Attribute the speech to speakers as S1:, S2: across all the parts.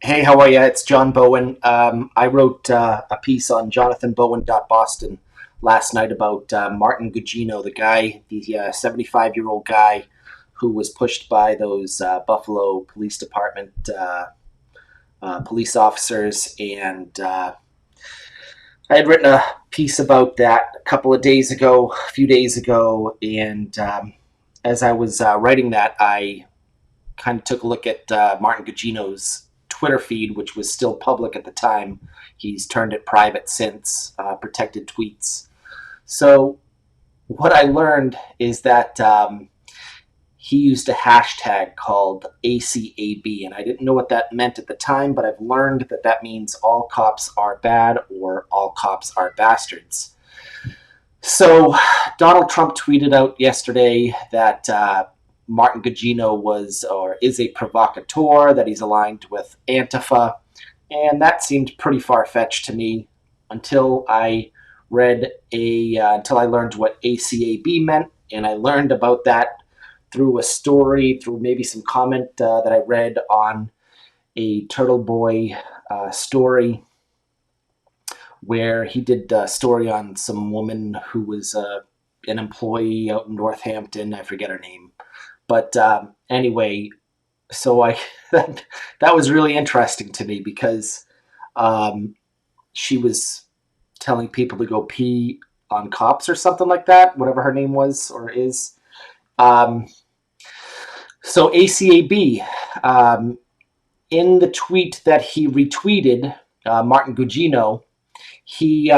S1: Hey, how are you? It's John Bowen. I wrote a piece on jonathanbowen.boston last night about Martin Gugino, the guy, the 75-year-old guy who was pushed by those Buffalo Police Department police officers. And I had written a piece about that a couple of days ago, a few days ago. And as I was writing that, I kind of took a look at Martin Gugino's Twitter feed, which was still public at the time. He's turned it private since, protected tweets. So what I learned is that he used a hashtag called ACAB, and I didn't know what that meant at the time, but I've learned that that means all cops are bad or all cops are bastards. So Donald Trump tweeted out yesterday that Martin Gugino was or is a provocateur, that he's aligned with Antifa, and that seemed pretty far fetched to me until I until I learned what ACAB meant, and I learned about that through a story, through maybe some comment that I read on a Turtle Boy story where he did a story on some woman who was an employee out in Northampton. I forget her name. But anyway, so that was really interesting to me because she was telling people to go pee on cops or something like that, whatever her name was or is. So ACAB, in the tweet that he retweeted, Martin Gugino, he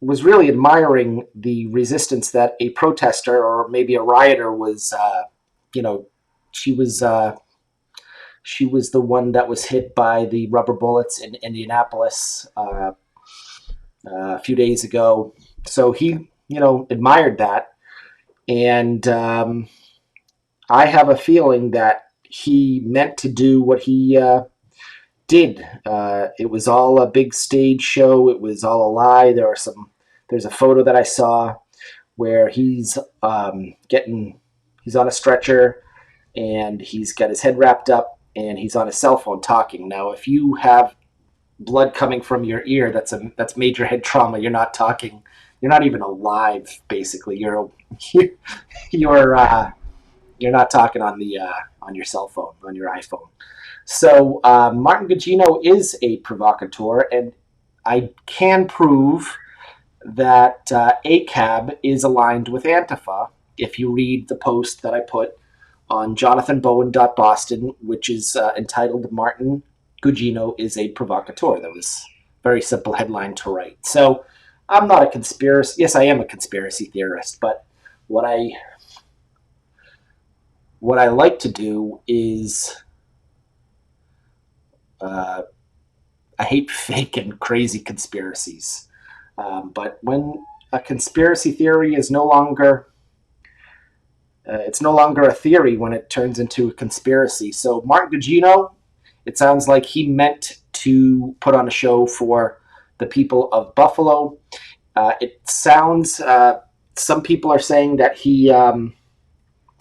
S1: was really admiring the resistance that a protester or maybe a rioter was. She was the one that was hit by the rubber bullets in Indianapolis a few days ago. So he, admired that, and I have a feeling that he meant to do what he did. It was all a big stage show. It was all a lie. There's a photo that I saw where he's on a stretcher and he's got his head wrapped up and he's on his cell phone talking. Now, if you have blood coming from your ear, that's major head trauma. You're not talking. You're not even alive. Basically, you're not talking on your cell phone, on your iPhone. So Martin Gugino is a provocateur, and I can prove that ACAB is aligned with Antifa if you read the post that I put on jonathanbowen.boston, which is entitled Martin Gugino is a Provocateur. That was a very simple headline to write. So I'm not a conspiracy. Yes, I am a conspiracy theorist, but what I like to do is I hate fake and crazy conspiracies. But when a conspiracy theory is no longer it's no longer a theory when it turns into a conspiracy. So Martin Gugino, it sounds like he meant to put on a show for the people of Buffalo. It sounds some people are saying that he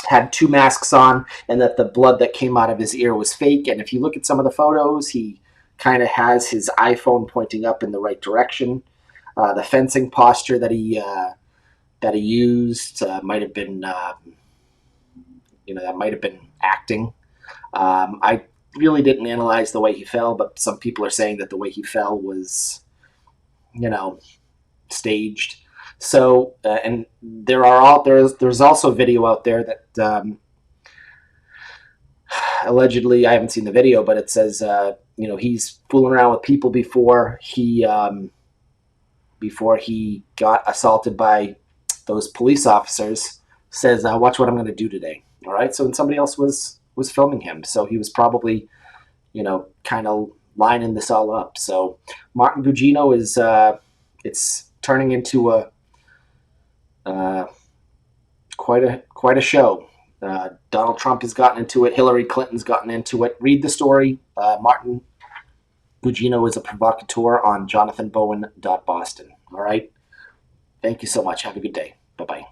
S1: had two masks on and that the blood that came out of his ear was fake. And if you look at some of the photos, he kind of has his iPhone pointing up in the right direction. The fencing posture that he used might have been, that might have been acting. I really didn't analyze the way he fell, but some people are saying that the way he fell was, staged. So, and there's also video out there that allegedly, I haven't seen the video, but it says, he's fooling around with people before he got assaulted by those police officers. Says, watch what I'm going to do today. All right. So, and somebody else was filming him. So he was probably, kind of lining this all up. So Martin Gugino is, it's turning into quite a show. Donald Trump has gotten into it. Hillary Clinton's gotten into it. Read the story. Martin Gugino is a provocateur on jonathanbowen.boston. All right. Thank you so much. Have a good day. Bye-bye.